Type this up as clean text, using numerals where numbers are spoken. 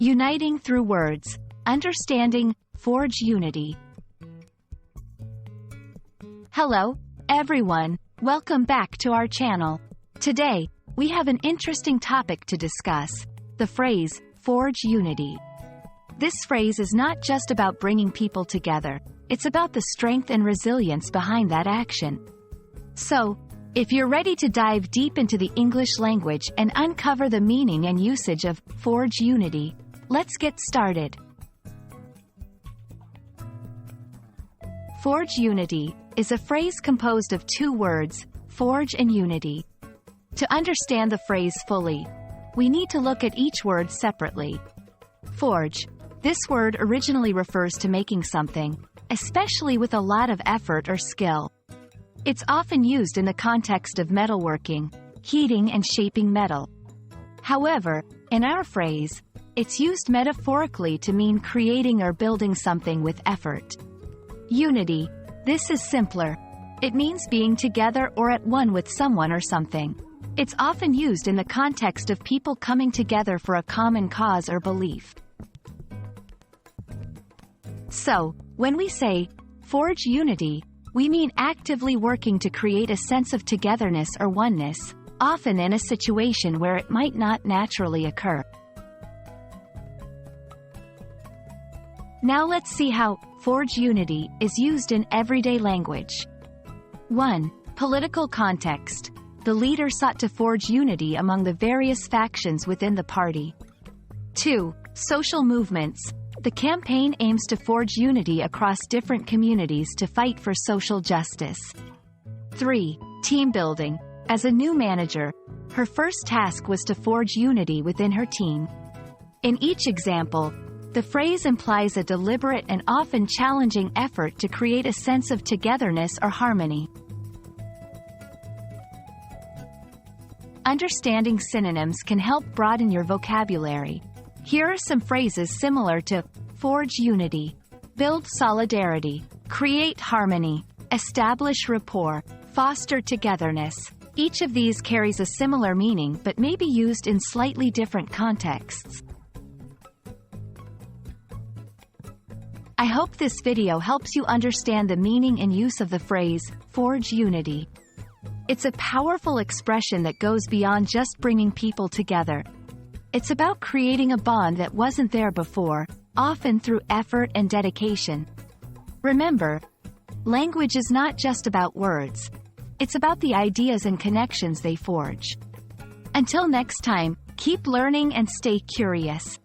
Uniting through words. Understanding, forge unity. Hello, everyone. Welcome back to our channel. Today, we have an interesting topic to discuss. The phrase, forge unity. This phrase is not just about bringing people together. It's about the strength and resilience behind that action. So, if you're ready to dive deep into the English language and uncover the meaning and usage of forge unity, let's get started. Forge unity is a phrase composed of two words, forge and unity. To understand the phrase fully, we need to look at each word separately. Forge. This word originally refers to making something, especially with a lot of effort or skill. It's often used in the context of metalworking, heating and shaping metal. However, in our phrase, it's used metaphorically to mean creating or building something with effort. Unity. This is simpler. It means being together or at one with someone or something. It's often used in the context of people coming together for a common cause or belief. So, when we say, forge unity, we mean actively working to create a sense of togetherness or oneness, often in a situation where it might not naturally occur. Now let's see how forge unity is used in everyday language. 1. Political context. The leader sought to forge unity among the various factions within the party. 2. Social movements. The campaign aims to forge unity across different communities to fight for social justice. 3. Team building. As a new manager, her first task was to forge unity within her team. In each example, the phrase implies a deliberate and often challenging effort to create a sense of togetherness or harmony. Understanding synonyms can help broaden your vocabulary. Here are some phrases similar to forge unity, build solidarity, create harmony, establish rapport, foster togetherness. Each of these carries a similar meaning but may be used in slightly different contexts. I hope this video helps you understand the meaning and use of the phrase, forge unity. It's a powerful expression that goes beyond just bringing people together. It's about creating a bond that wasn't there before, often through effort and dedication. Remember, language is not just about words. It's about the ideas and connections they forge. Until next time, keep learning and stay curious.